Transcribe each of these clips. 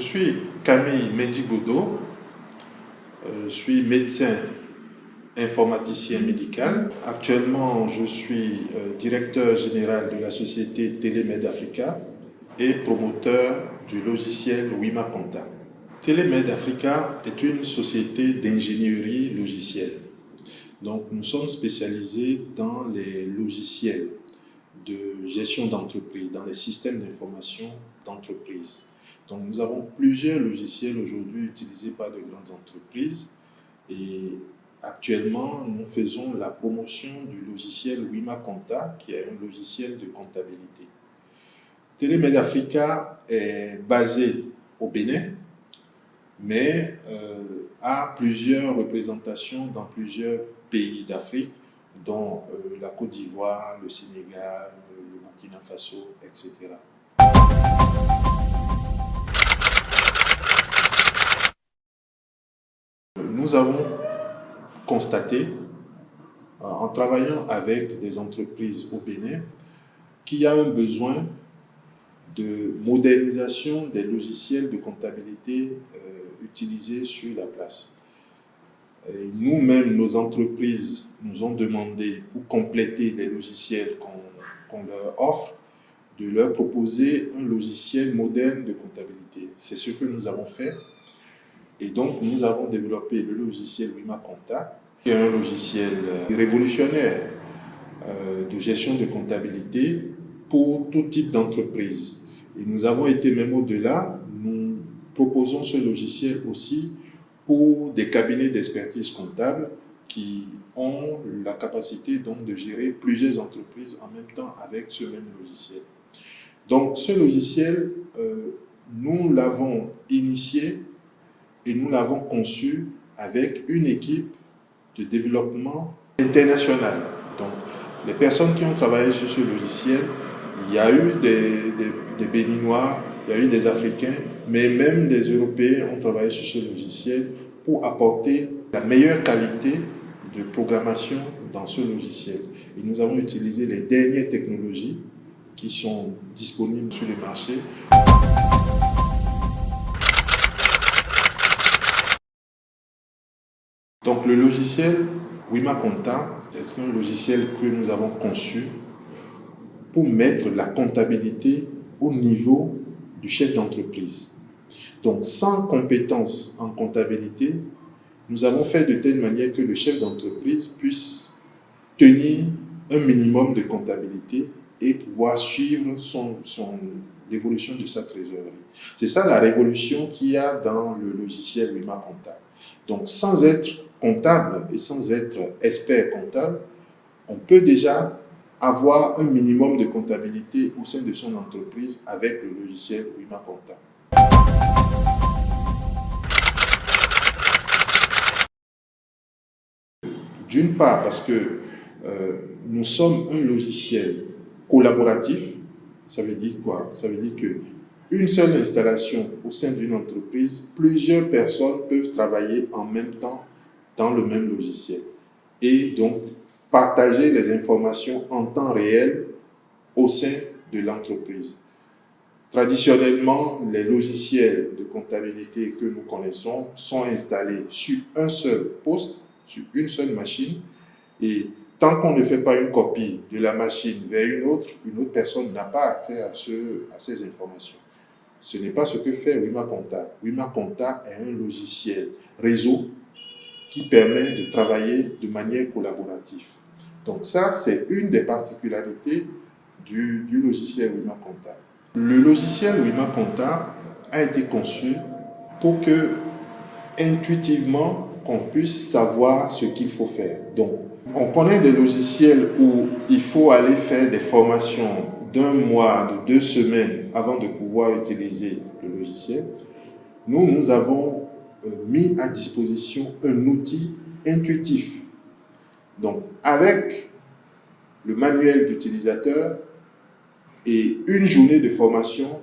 suis Camille Mendibodo, je suis médecin informaticien médical. Actuellement, je suis directeur général de la société Telemed Africa et promoteur du logiciel WIMA-Conta. Telemed Africa est une société d'ingénierie logicielle. Donc, nous sommes spécialisés dans les logiciels de gestion d'entreprise, dans les systèmes d'information d'entreprise. Donc, nous avons plusieurs logiciels aujourd'hui utilisés par de grandes entreprises et actuellement, nous faisons la promotion du logiciel WIMA-Conta, qui est un logiciel de comptabilité. Telemed Africa est basé au Bénin, mais a plusieurs représentations dans plusieurs pays d'Afrique, dont la Côte d'Ivoire, le Sénégal, le Burkina Faso, etc. Nous avons constaté, en travaillant avec des entreprises au Bénin, qu'il y a un besoin de modernisation des logiciels de comptabilité utilisés sur la place. Nous-mêmes, nos entreprises nous ont demandé, pour compléter les logiciels qu'on leur offre, de leur proposer un logiciel moderne de comptabilité. C'est ce que nous avons fait. Et donc, nous avons développé le logiciel WIMA-Conta, qui est un logiciel révolutionnaire de gestion de comptabilité pour tout type d'entreprise. Et nous avons été même au-delà. Nous proposons ce logiciel aussi pour des cabinets d'expertise comptable qui ont la capacité donc de gérer plusieurs entreprises en même temps avec ce même logiciel. Donc, ce logiciel, nous l'avons initié et nous l'avons conçu avec une équipe de développement international. Donc, les personnes qui ont travaillé sur ce logiciel, il y a eu des Béninois, il y a eu des Africains, mais même des Européens ont travaillé sur ce logiciel pour apporter la meilleure qualité de programmation dans ce logiciel. Et nous avons utilisé les dernières technologies qui sont disponibles sur le marché. Donc le logiciel WIMA-Conta est un logiciel que nous avons conçu pour mettre la comptabilité au niveau du chef d'entreprise. Donc sans compétences en comptabilité, nous avons fait de telle manière que le chef d'entreprise puisse tenir un minimum de comptabilité et pouvoir suivre l'évolution de sa trésorerie. C'est ça la révolution qu'il y a dans le logiciel WIMA-Conta. Donc sans être comptable et sans être expert comptable, on peut déjà avoir un minimum de comptabilité au sein de son entreprise avec le logiciel WIMA-Conta. D'une part parce que nous sommes un logiciel collaboratif. Ça veut dire quoi? Ça veut dire qu'une seule installation au sein d'une entreprise, plusieurs personnes peuvent travailler en même temps dans le même logiciel et donc partager les informations en temps réel au sein de l'entreprise. Traditionnellement, les logiciels de comptabilité que nous connaissons sont installés sur un seul poste, sur une seule machine, et tant qu'on ne fait pas une copie de la machine vers une autre personne n'a pas accès à ces informations. Ce n'est pas ce que fait WIMA-Conta. WIMA-Conta est un logiciel réseau qui permet de travailler de manière collaborative. Donc ça, c'est une des particularités du logiciel WIMA-Conta. Le logiciel WIMA-Conta a été conçu pour que, intuitivement, qu'on puisse savoir ce qu'il faut faire. Donc, on connaît des logiciels où il faut aller faire des formations d'un mois, de 2 semaines avant de pouvoir utiliser le logiciel. Nous avons mis à disposition un outil intuitif. Donc, avec le manuel d'utilisateur et une journée de formation,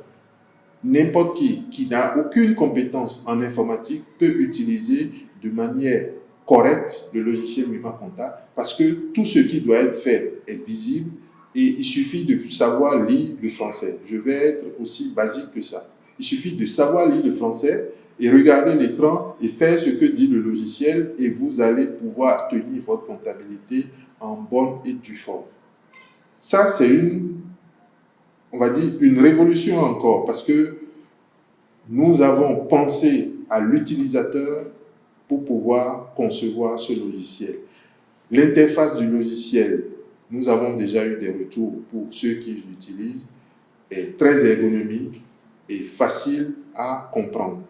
n'importe qui n'a aucune compétence en informatique peut utiliser de manière correcte le logiciel WIMA-Conta parce que tout ce qui doit être fait est visible et il suffit de savoir lire le français. Je vais être aussi basique que ça. Il suffit de savoir lire le français et regarder l'écran et faire ce que dit le logiciel et vous allez pouvoir tenir votre comptabilité en bonne et due forme. Ça, c'est on va dire, une révolution encore parce que nous avons pensé à l'utilisateur pour pouvoir concevoir ce logiciel. L'interface du logiciel, nous avons déjà eu des retours pour ceux qui l'utilisent, est très ergonomique et facile à comprendre.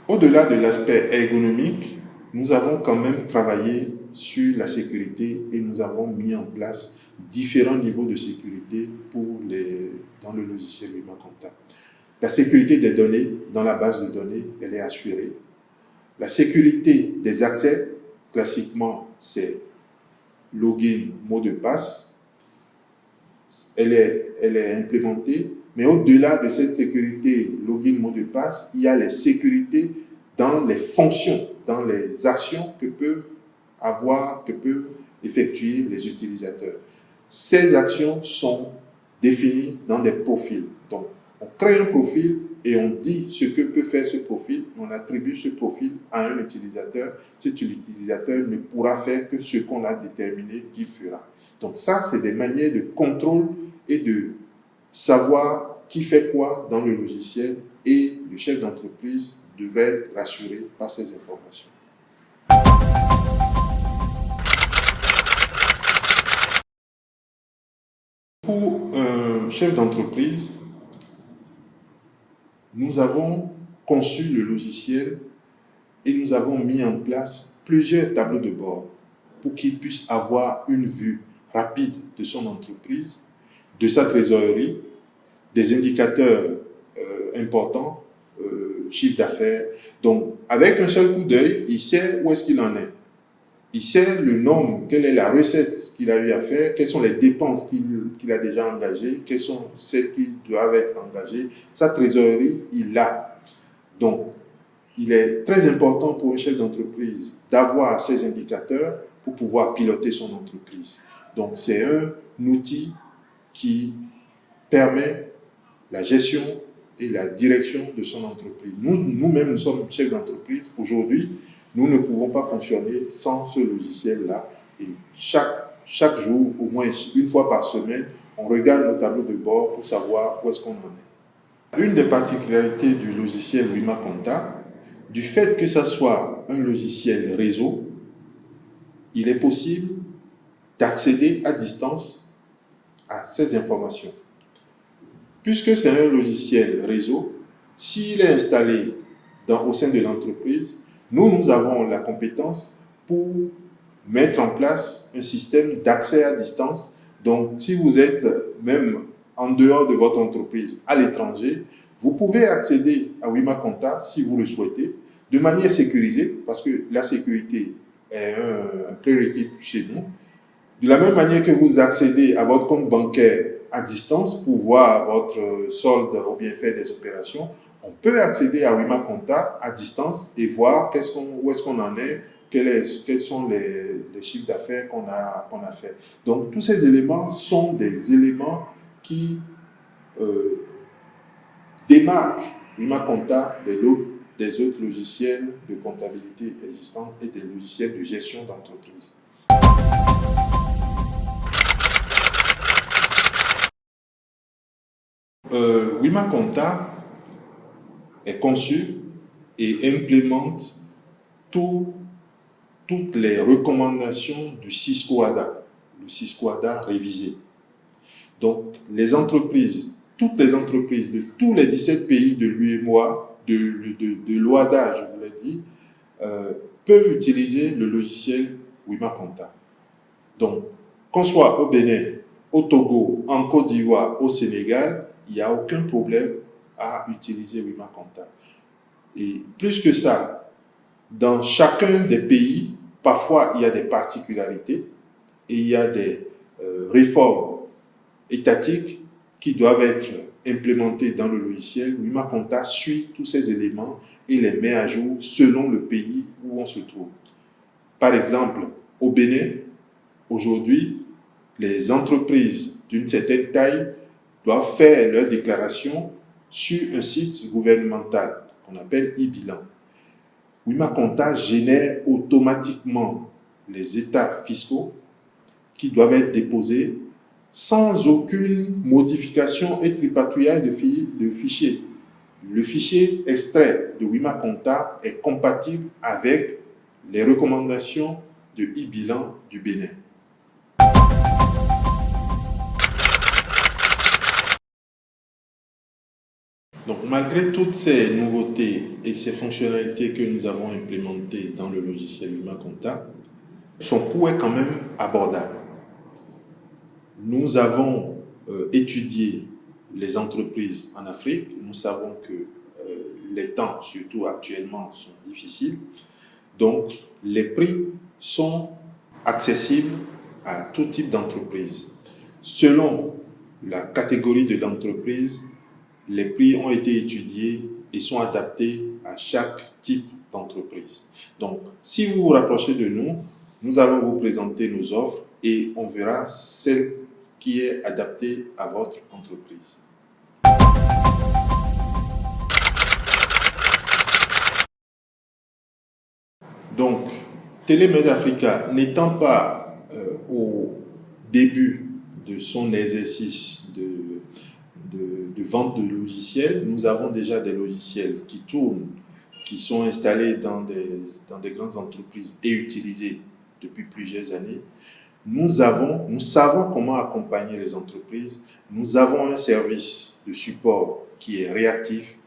Au-delà de l'aspect ergonomique, nous avons quand même travaillé sur la sécurité et nous avons mis en place différents niveaux de sécurité dans le logiciel WIMA-Conta. La sécurité des données dans la base de données, elle est assurée. La sécurité des accès, classiquement, c'est login, mot de passe. Elle est implémentée, mais au-delà de cette sécurité login, mot de passe, il y a les sécurités dans les fonctions, dans les actions que peuvent effectuer les utilisateurs. Ces actions sont définies dans des profils. Donc, on crée un profil et on dit ce que peut faire ce profil. On attribue ce profil à un utilisateur. Cet utilisateur ne pourra faire que ce qu'on a déterminé qu'il fera. Donc ça, c'est des manières de contrôle et de savoir qui fait quoi dans le logiciel et le chef d'entreprise devrait être rassuré par ces informations. Pour un chef d'entreprise, nous avons conçu le logiciel et nous avons mis en place plusieurs tableaux de bord pour qu'il puisse avoir une vue rapide de son entreprise, de sa trésorerie, des indicateurs importants, chiffre d'affaires. Donc, avec un seul coup d'œil, il sait où est-ce qu'il en est. Il sait le nombre, quelle est la recette qu'il a eu à faire, quelles sont les dépenses qu'il a déjà engagées, quelles sont celles qui doivent être engagées. Sa trésorerie, il l'a. Donc, il est très important pour un chef d'entreprise d'avoir ces indicateurs pour pouvoir piloter son entreprise. Donc, c'est un outil qui permet la gestion et la direction de son entreprise. Nous-mêmes, nous sommes chefs d'entreprise. Aujourd'hui, nous ne pouvons pas fonctionner sans ce logiciel-là. Et chaque jour, au moins une fois par semaine, on regarde nos tableaux de bord pour savoir où est-ce qu'on en est. Une des particularités du logiciel WIMA-Conta, du fait que ça soit un logiciel réseau, il est possible d'accéder à distance à ces informations. Puisque c'est un logiciel réseau, s'il est installé au sein de l'entreprise, nous avons la compétence pour mettre en place un système d'accès à distance. Donc, si vous êtes même en dehors de votre entreprise, à l'étranger, vous pouvez accéder à WIMA-Conta si vous le souhaitez, de manière sécurisée, parce que la sécurité est un prérequis chez nous. De la même manière que vous accédez à votre compte bancaire à distance pour voir votre solde ou bien faire des opérations, on peut accéder à WIMA-Conta à distance et voir où est-ce qu'on en est, quels sont les chiffres d'affaires qu'on a fait. Donc, tous ces éléments sont des éléments qui démarquent WIMA-Conta des autres logiciels de comptabilité existants et des logiciels de gestion d'entreprise. WIMA-Conta est conçu et implémente toutes les recommandations du Cisco-ADA, le Cisco-ADA révisé. Donc, toutes les entreprises de tous les 17 pays de l'UEMOA, de l'OADA, je vous l'ai dit, peuvent utiliser le logiciel WIMA-Conta. Donc, qu'on soit au Bénin, au Togo, en Côte d'Ivoire, au Sénégal, il n'y a aucun problème à utiliser WIMA-Conta. Et plus que ça, dans chacun des pays, parfois il y a des particularités et il y a des réformes étatiques qui doivent être implémentées dans le logiciel. WIMA-Conta suit tous ces éléments et les met à jour selon le pays où on se trouve. Par exemple, au Bénin, aujourd'hui, les entreprises d'une certaine taille doivent faire leur déclaration sur un site gouvernemental qu'on appelle e-bilan. WIMA-Conta génère automatiquement les états fiscaux qui doivent être déposés sans aucune modification et tripatouillage de fichiers. Le fichier extrait de WIMA-Conta est compatible avec les recommandations de e-bilan du Bénin. Donc, malgré toutes ces nouveautés et ces fonctionnalités que nous avons implémentées dans le logiciel WIMA-Conta, son coût est quand même abordable. Nous avons étudié les entreprises en Afrique. Nous savons que les temps, surtout actuellement, sont difficiles. Donc, les prix sont accessibles à tout type d'entreprise. Selon la catégorie de l'entreprise, les prix ont été étudiés et sont adaptés à chaque type d'entreprise. Donc, si vous vous rapprochez de nous, nous allons vous présenter nos offres et on verra celle qui est adaptée à votre entreprise. Donc, Télémed Africa n'étant pas au début de son exercice de vente de logiciels, nous avons déjà des logiciels qui tournent, qui sont installés dans des grandes entreprises et utilisés depuis plusieurs années. Nous savons comment accompagner les entreprises. Nous avons un service de support qui est réactif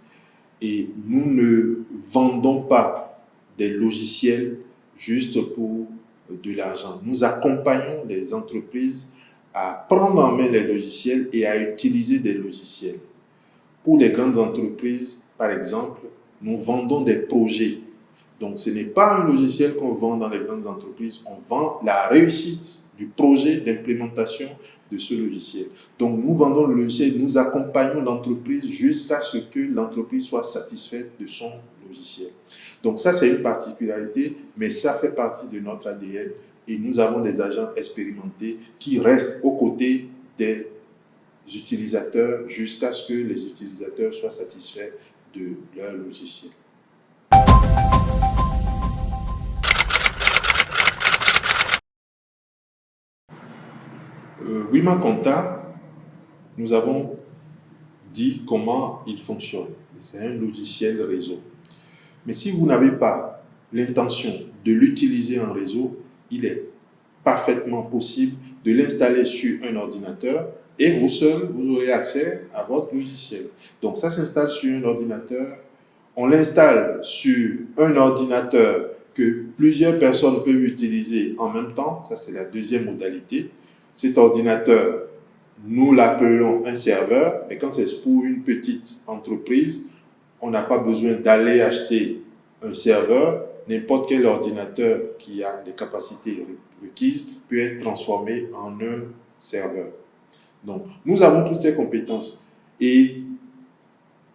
et nous ne vendons pas des logiciels juste pour de l'argent. Nous accompagnons les entreprises à prendre en main les logiciels et à utiliser des logiciels. Pour les grandes entreprises, par exemple, nous vendons des projets. Donc, ce n'est pas un logiciel qu'on vend dans les grandes entreprises, on vend la réussite du projet d'implémentation de ce logiciel. Donc, nous vendons le logiciel, nous accompagnons l'entreprise jusqu'à ce que l'entreprise soit satisfaite de son logiciel. Donc, ça, c'est une particularité, mais ça fait partie de notre ADN et nous avons des agents expérimentés qui restent aux côtés des utilisateurs jusqu'à ce que les utilisateurs soient satisfaits de leur logiciel. WIMA-Conta, nous avons dit comment il fonctionne. C'est un logiciel réseau. Mais si vous n'avez pas l'intention de l'utiliser en réseau, il est parfaitement possible de l'installer sur un ordinateur et vous seul, vous aurez accès à votre logiciel. Donc ça s'installe sur un ordinateur. On l'installe sur un ordinateur que plusieurs personnes peuvent utiliser en même temps. Ça, c'est la deuxième modalité. Cet ordinateur, nous l'appelons un serveur, mais quand c'est pour une petite entreprise, on n'a pas besoin d'aller acheter un serveur. N'importe quel ordinateur qui a les capacités requises peut être transformé en un serveur. Donc, nous avons toutes ces compétences. Et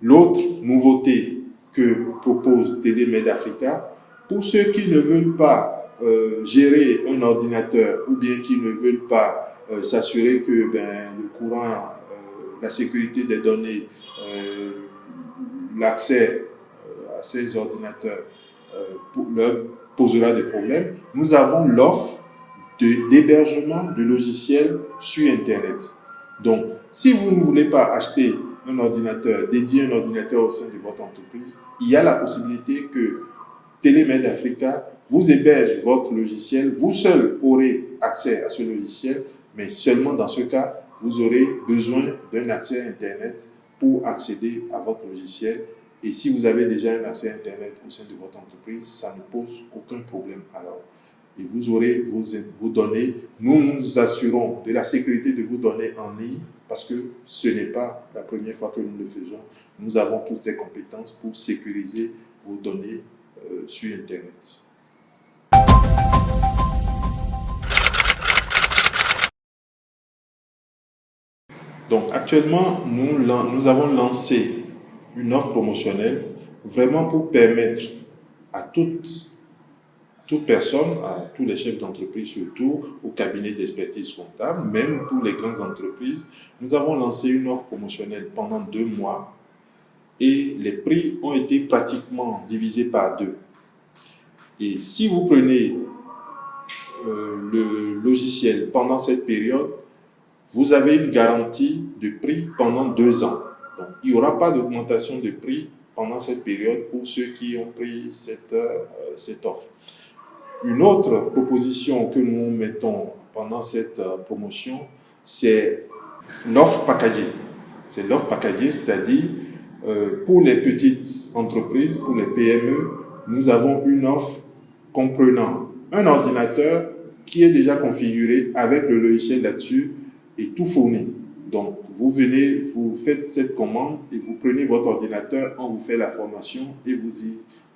l'autre nouveauté que propose Télémed Africa, pour ceux qui ne veulent pas gérer un ordinateur ou bien qui ne veulent pas s'assurer que le courant, la sécurité des données, l'accès à ces ordinateurs leur posera des problèmes, nous avons l'offre d'hébergement de logiciels sur Internet. Donc, si vous ne voulez pas acheter un ordinateur, dédier un ordinateur au sein de votre entreprise, il y a la possibilité que Télémed Africa vous héberge votre logiciel. Vous seul aurez accès à ce logiciel, mais seulement dans ce cas, vous aurez besoin d'un accès à Internet pour accéder à votre logiciel. Et si vous avez déjà un accès à Internet au sein de votre entreprise, ça ne pose aucun problème alors. Et vous aurez vos données. Nous nous assurons de la sécurité de vos données en ligne parce que ce n'est pas la première fois que nous le faisons. Nous avons toutes ces compétences pour sécuriser vos données sur Internet. Donc actuellement, nous avons lancé une offre promotionnelle vraiment pour permettre à tous toute personne, à tous les chefs d'entreprise surtout, au cabinet d'expertise comptable, même pour les grandes entreprises, nous avons lancé une offre promotionnelle pendant 2 mois et les prix ont été pratiquement divisés par 2. Et si vous prenez le logiciel pendant cette période, vous avez une garantie de prix pendant 2 ans. Donc, il n'y aura pas d'augmentation de prix pendant cette période pour ceux qui ont pris cette offre. Une autre proposition que nous mettons pendant cette promotion, c'est l'offre packagée. C'est l'offre packagée, c'est-à-dire pour les petites entreprises, pour les PME, nous avons une offre comprenant un ordinateur qui est déjà configuré avec le logiciel là-dessus et tout fourni. Donc, vous venez, vous faites cette commande et vous prenez votre ordinateur, on vous fait la formation et vous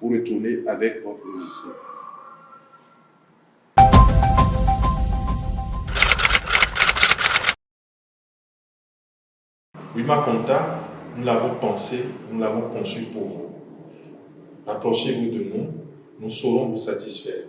retournez avec votre logiciel. WIMA-Compta, nous l'avons pensé, nous l'avons conçu pour vous. Approchez-vous de nous, nous saurons vous satisfaire.